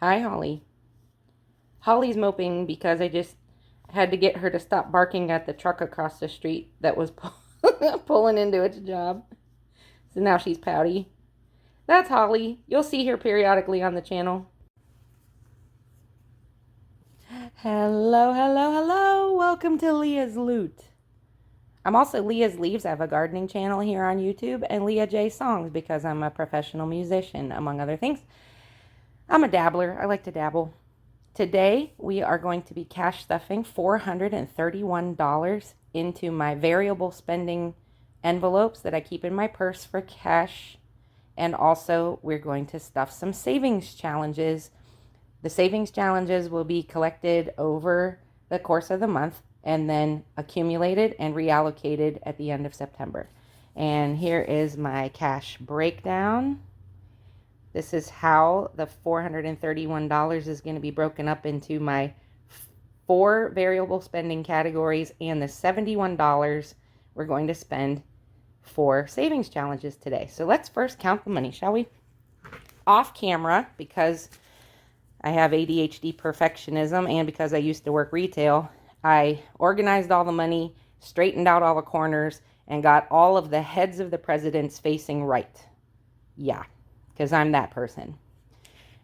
Hi, Holly. Holly's moping because I just had to get her to stop barking at the truck across the street that was pulling into its job. So now she's pouty. That's Holly. You'll see her periodically on the channel. Hello, hello, hello. Welcome to Leah's Loot. I'm also Leah's Leaves. I have a gardening channel here on YouTube, and Leah J Songs because I'm a professional musician, among other things. I'm a dabbler. I like to dabble. Today, we are going to be cash stuffing $431 into my variable spending envelopes that I keep in my purse for cash. And also, we're going to stuff some savings challenges. The savings challenges will be collected over the course of the month and then accumulated and reallocated at the end of September. And here is my cash breakdown. This is how the $431 is going to be broken up into my 4 variable spending categories and the $71 we're going to spend for savings challenges today. So let's first count the money, shall we? Off camera, because I have ADHD perfectionism and because I used to work retail, I organized all the money, straightened out all the corners, and got all of the heads of the presidents facing right. Yeah. Because I'm that person.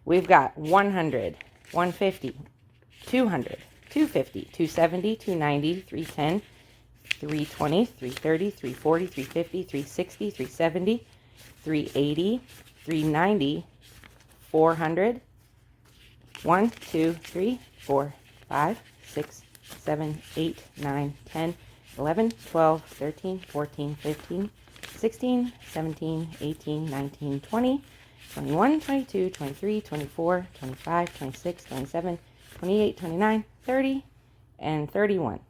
We've got 100, 150, 200, 250, 270, 290, 310, 320, 330, 340, 350, 360, 370, 380, 390, 400, 1, 2, 3, 4, 5, 6, 7, 8, 9, 10, 11, 12, 13, 14, 15, 16, 17, 18, 19, 20, 21, 22, 23, 24, 25, 26, 27, 28, 29, 30, and 31.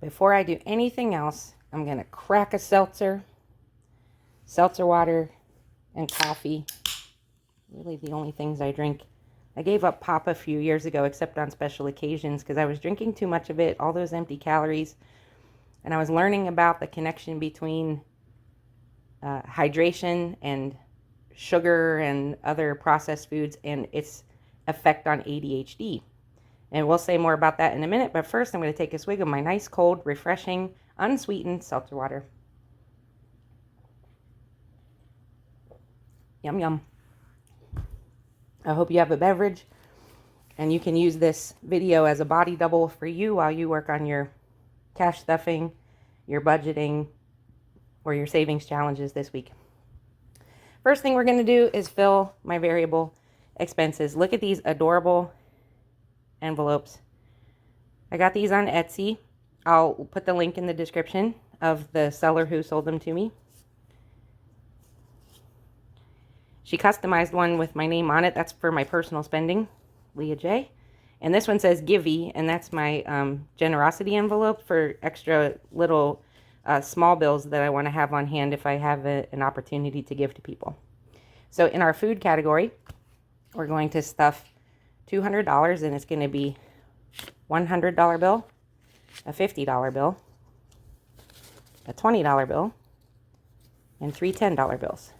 Before I do anything else, I'm going to crack a seltzer water, and coffee. Really the only things I drink. I gave up pop a few years ago, except on special occasions, because I was drinking too much of it, all those empty calories. And I was learning about the connection between hydration and sugar and other processed foods and its effect on ADHD. And we'll say more about that in a minute, but first I'm going to take a swig of my nice, cold, refreshing, unsweetened seltzer water. Yum, yum. I hope you have a beverage and you can use this video as a body double for you while you work on your cash stuffing, your budgeting, or your savings challenges this week. First thing we're going to do is fill my variable expenses. Look at these adorable envelopes. I got these on Etsy. I'll put the link in the description of the seller who sold them to me. She customized one with my name on it. That's for my personal spending, Leah J. And this one says Givey, and that's my generosity envelope for extra little small bills that I want to have on hand if I have an opportunity to give to people. So in our food category, we're going to stuff $200, and it's going to be $100 bill, a $50 bill, a $20 bill, and 3 $10 bills.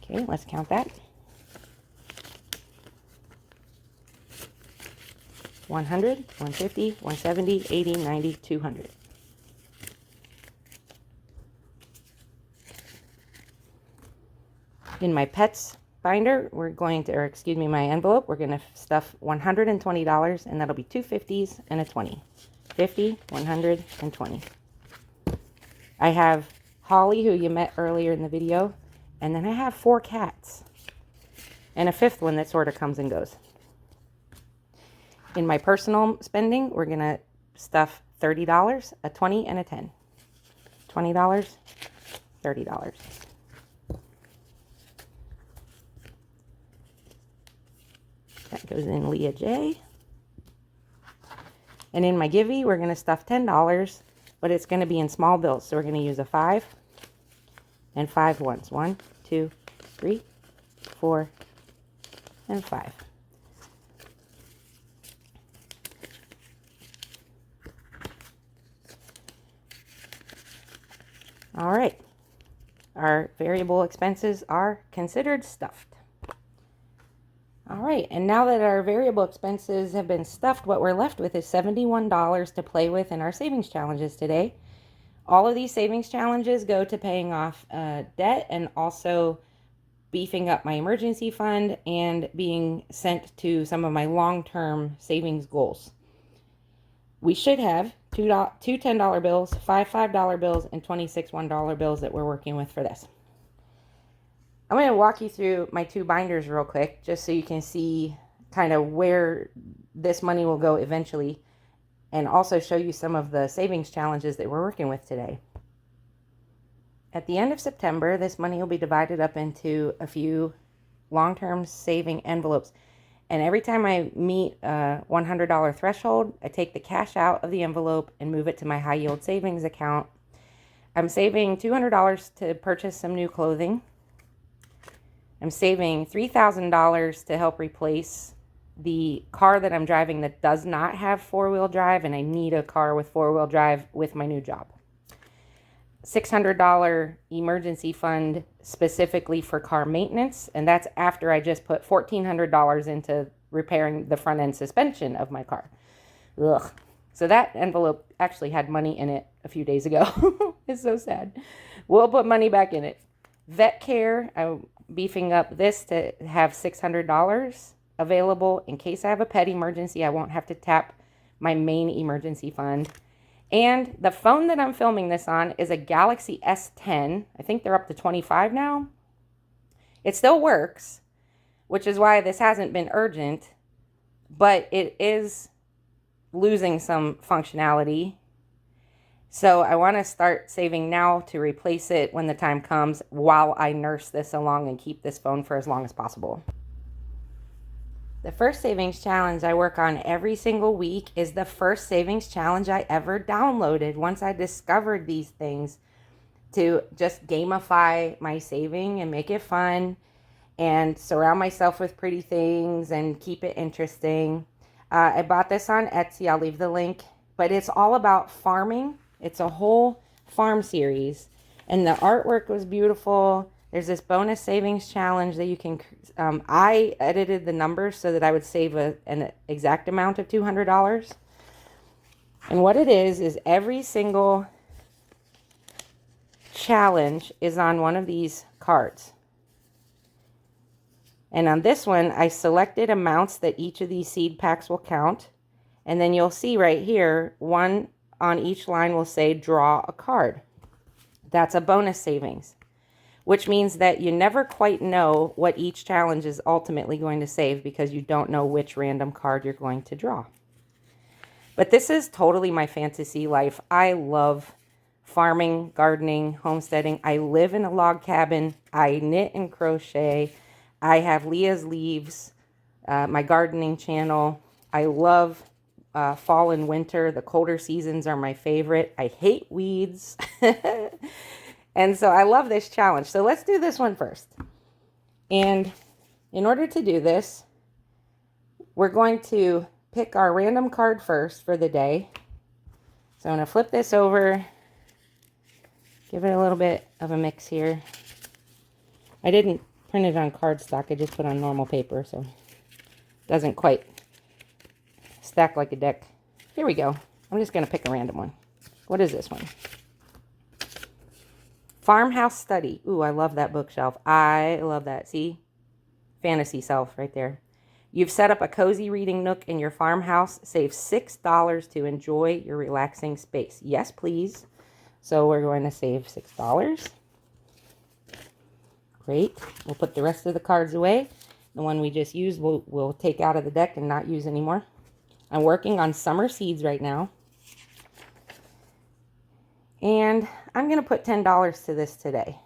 Okay, let's count that. 100, 150, 170, 80, 90, 200. In my pets binder, we're going to, my envelope, we're going to stuff $120, and that'll be 2 50s and a 20. 50, 100, and 20. I have Holly, who you met earlier in the video, and then I have 4 cats, and a 5th one that sort of comes and goes. In my personal spending, we're going to stuff $30, a 20, and a 10. $20, $30. That goes in Leah J. And in my Givey, we're going to stuff $10, but it's going to be in small bills. So we're going to use a 5 and 5 ones. 1, 2, 3, 4, and 5. All right. our variable expenses are considered stuffed. All right, and now that our variable expenses have been stuffed, what we're left with is $71 to play with in our savings challenges today. All of these savings challenges go to paying off debt and also beefing up my emergency fund and being sent to some of my long-term savings goals. We should have two $10 bills, five $5 bills, and 26 $1 bills that we're working with for this. I'm going to walk you through my two binders real quick, just so you can see kind of where this money will go eventually, and also show you some of the savings challenges that we're working with today. At the end of September, this money will be divided up into a few long-term saving envelopes. And every time I meet a $100 threshold, I take the cash out of the envelope and move it to my high yield savings account. I'm saving $200 to purchase some new clothing. I'm saving $3,000 to help replace the car that I'm driving that does not have four-wheel drive, and I need a car with four-wheel drive with my new job. $600 emergency fund specifically for car maintenance, and that's after I just put $1,400 into repairing the front end suspension of my car. Ugh. So that envelope actually had money in it a few days ago. It's so sad. We'll put money back in it. Vet care, I'm beefing up this to have $600 available in case I have a pet emergency. I won't have to tap my main emergency fund. And the phone that I'm filming this on is a Galaxy S10. I think they're up to 25 now. It still works, which is why this hasn't been urgent, but it is losing some functionality. So I want to start saving now to replace it when the time comes, while I nurse this along and keep this phone for as long as possible. The first savings challenge I work on every single week is the first savings challenge I ever downloaded once I discovered these things to just gamify my saving and make it fun and surround myself with pretty things and keep it interesting. I bought this on Etsy. I'll leave the link, but it's all about farming. It's a whole farm series, and the artwork was beautiful. There's this bonus savings challenge that you can, I edited the numbers so that I would save an exact amount of $200. And what it is every single challenge is on one of these cards. And on this one, I selected amounts that each of these seed packs will count. And then you'll see right here, one on each line will say draw a card. That's a bonus savings, which means that you never quite know what each challenge is ultimately going to save because you don't know which random card you're going to draw. But this is totally my fantasy life. I love farming, gardening, homesteading. I live in a log cabin. I knit and crochet. I have Leah's Leaves, my gardening channel. I love fall and winter. The colder seasons are my favorite. I hate weeds. And so I love this challenge. So let's do this one first. And in order to do this, we're going to pick our random card first for the day. So I'm going to flip this over, give it a little bit of a mix here. I didn't print it on cardstock. I just put on normal paper, so it doesn't quite stack like a deck. Here we go. I'm just going to pick a random one. What is this one? Farmhouse Study. Ooh, I love that bookshelf. I love that. See? Fantasy self right there. You've set up a cozy reading nook in your farmhouse. Save $6 to enjoy your relaxing space. Yes, please. So we're going to save $6. Great. We'll put the rest of the cards away. The one we just used we'll take out of the deck and not use anymore. I'm working on summer seeds right now. And I'm going to put $10 to this today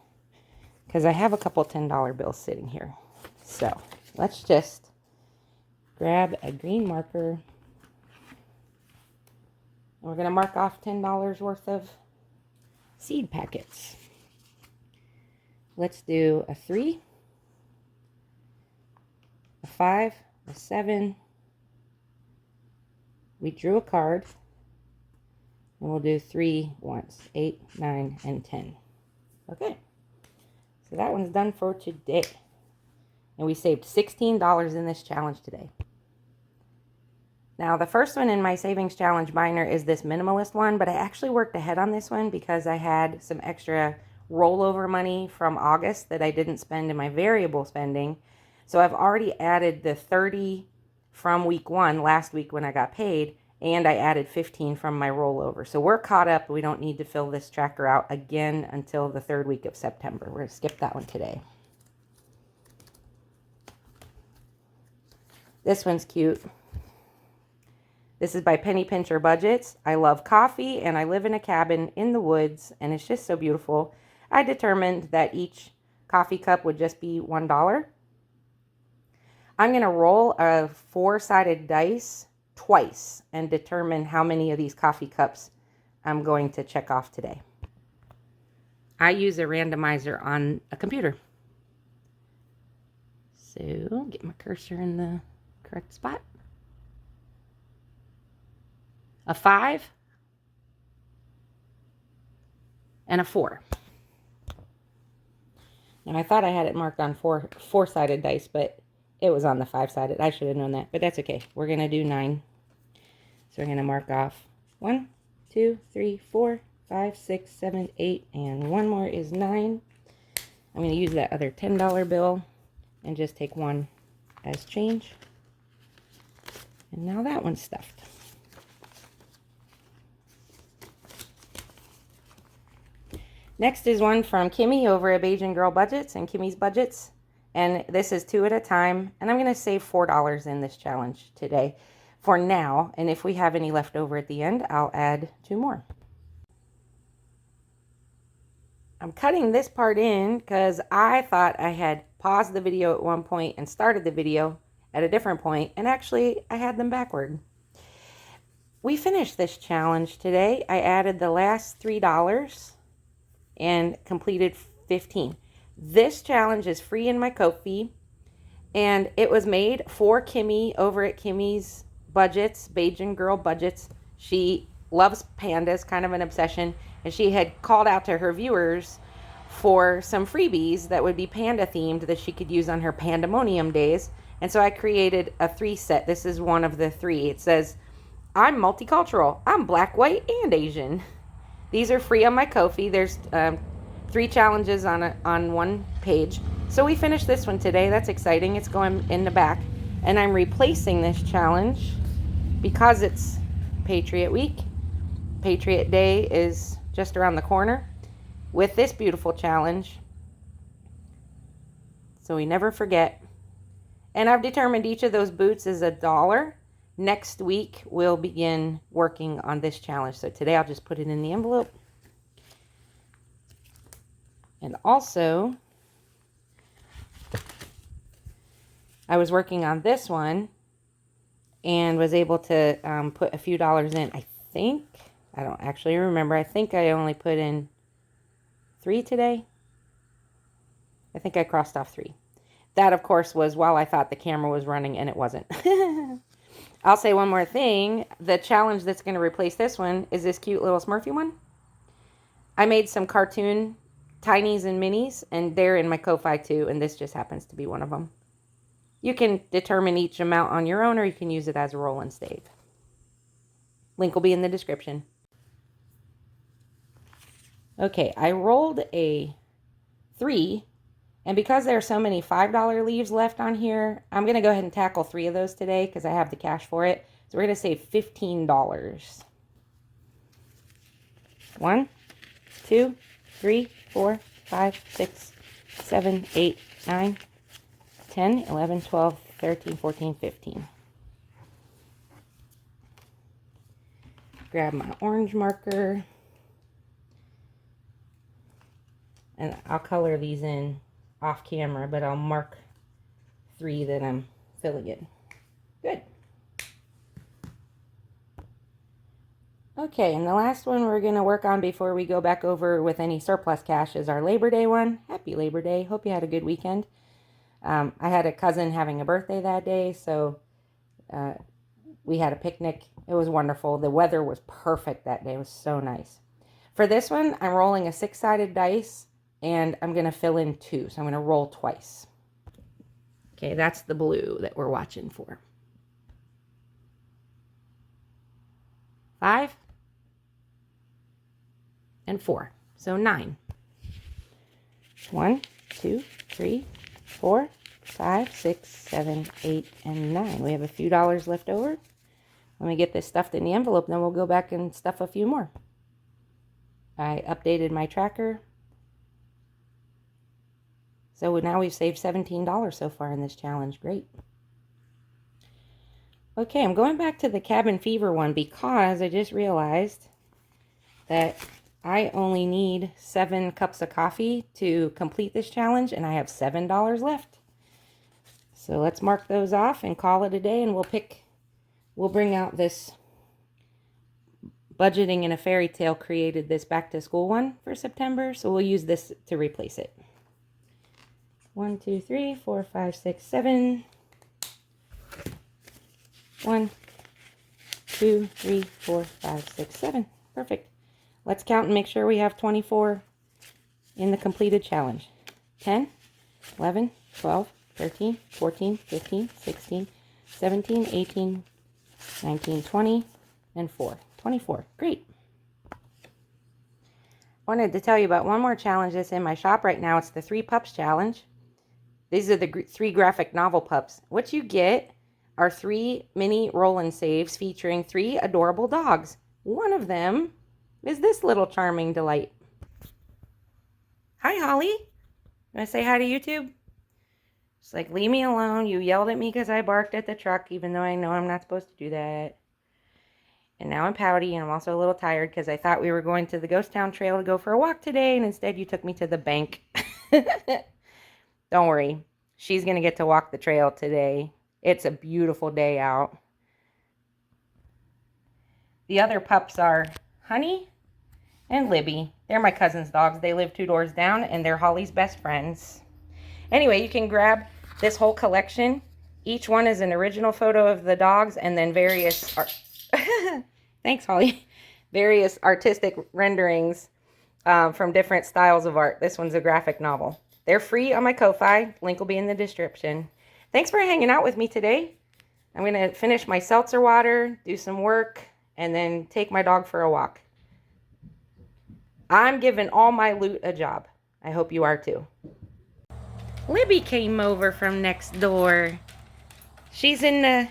because I have a couple $10 bills sitting here. So let's just grab a green marker. And we're going to mark off $10 worth of seed packets. Let's do a 3, a 5, a 7. We drew a card. And we'll do 3 once, 8, 9, and 10. Okay. So that one's done for today. And we saved $16 in this challenge today. Now, the first one in my savings challenge binder is this minimalist one, but I actually worked ahead on this one because I had some extra rollover money from August that I didn't spend in my variable spending. So I've already added the 30 from week 1, last week when I got paid, and I added 15 from my rollover. So we're caught up. We don't need to fill this tracker out again until the 3rd week of September. We're going to skip that one today. This one's cute. This is by Penny Pincher Budgets. I love coffee and I live in a cabin in the woods and it's just so beautiful. I determined that each coffee cup would just be $1. I'm going to roll a 4-sided dice twice and determine how many of these coffee cups I'm going to check off today. I use a randomizer on a computer. So get my cursor in the correct spot. A 5 and a 4. Now I thought I had it marked on 4-sided dice, but it was on the 5-sided. I should have known that, but that's okay. We're going to do 9. So we're going to mark off 1, 2, 3, 4, 5, 6, 7, 8, and one more is 9. I'm going to use that other $10 bill and just take one as change. And now that one's stuffed. Next is one from Kimmy over at Bajan Girl Budgets and Kimmy's Budgets. And this is 2 at a time. And I'm going to save $4 in this challenge today for now. And if we have any left over at the end, I'll add 2 more. I'm cutting this part in because I thought I had paused the video at one point and started the video at a different point. And actually, I had them backward. We finished this challenge today. I added the last $3 and completed 15. This challenge is free in my Ko-fi, and it was made for Kimmy over at Kimmy's Budgets, Bajan Girl Budgets. She loves pandas, kind of an obsession, and she had called out to her viewers for some freebies that would be panda themed that she could use on her pandemonium days. And so I created a 3 set. This is one of the 3. It says, I'm multicultural. I'm black, white, and Asian. These are free on my Ko-fi. There's 3 challenges on one page. So we finished this one today. That's exciting. It's going in the back. And I'm replacing this challenge because it's Patriot Week. Patriot Day is just around the corner with this beautiful challenge. So we never forget. And I've determined each of those boots is $1. Next week, we'll begin working on this challenge. So today, I'll just put it in the envelope. And also, I was working on this one and was able to put a few dollars in. I think, I don't actually remember. I think I only put in 3 today. I think I crossed off 3. That, of course, was while I thought the camera was running and it wasn't. I'll say one more thing. The challenge that's going to replace this one is this cute little Smurfy one. I made some cartoon tinies and minis, and they're in my Ko-fi too, and this just happens to be one of them. You can determine each amount on your own, or you can use it as a roll and save. Link will be in the description. Okay, I rolled a 3. And because there are so many $5 leaves left on here, I'm going to go ahead and tackle 3 of those today because I have the cash for it. So we're going to save $15. 1, 2, 3, 4, 5, 6, 7, 8, 9, 10, 11, 12, 13, 14, 15. Grab my orange marker. And I'll color these in off camera, but I'll mark 3 that I'm filling in. Good. Okay, and the last one we're going to work on before we go back over with any surplus cash is our Labor Day one. Happy Labor Day. Hope you had a good weekend. I had a cousin having a birthday that day, so we had a picnic. It was wonderful. The weather was perfect that day. It was so nice. For this one, I'm rolling a 6-sided dice and I'm going to fill in 2. So I'm going to roll twice. Okay, that's the blue that we're watching for. 5 and 4. So 9. 1, 2, 3, 4, 5, 6, 7, 8, and 9. We have a few dollars left over. Let me get this stuffed in the envelope, then we'll go back and stuff a few more. I updated my tracker. So now we've saved $17 so far in this challenge. Great. Okay, I'm going back to the cabin fever one because I just realized that I only need 7 cups of coffee to complete this challenge, and I have $7 left. So let's mark those off and call it a day, and we'll bring out this Budgeting in a Fairy Tale created this back to school one for September, so we'll use this to replace it. 1, 2, 3, 4, 5, 6, 7. 1, 2, 3, 4, 5, 6, 7. Perfect. Let's count and make sure we have 24 in the completed challenge. 10, 11, 12, 13, 14, 15, 16, 17, 18, 19, 20, and 4. 24. Great. I wanted to tell you about one more challenge that's in my shop right now. It's the 3 Pups Challenge. These are the 3 graphic novel pups. What you get are 3 mini roll and saves featuring 3 adorable dogs. One of them is this little charming delight. Hi, Holly. You want to say hi to YouTube? It's like, leave me alone. You yelled at me because I barked at the truck, even though I know I'm not supposed to do that. And now I'm pouty, and I'm also a little tired because I thought we were going to the Ghost Town Trail to go for a walk today, and instead you took me to the bank. Don't worry. She's going to get to walk the trail today. It's a beautiful day out. The other pups are Honey and Libby. They're my cousin's dogs. They live 2 doors down, and they're Holly's best friends. Anyway, you can grab this whole collection. Each one is an original photo of the dogs, and then various thanks, Holly. Various artistic renderings from different styles of art. This one's a graphic novel. They're free on my Ko-Fi. Link will be in the description. Thanks for hanging out with me today. I'm going to finish my seltzer water, do some work, and then take my dog for a walk. I'm giving all my loot a job. I hope you are too. Libby came over from next door. She's in the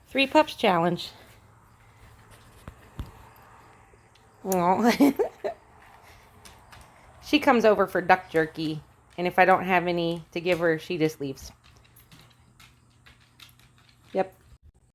3 Pups Challenge. She comes over for duck jerky, and if I don't have any to give her, she just leaves.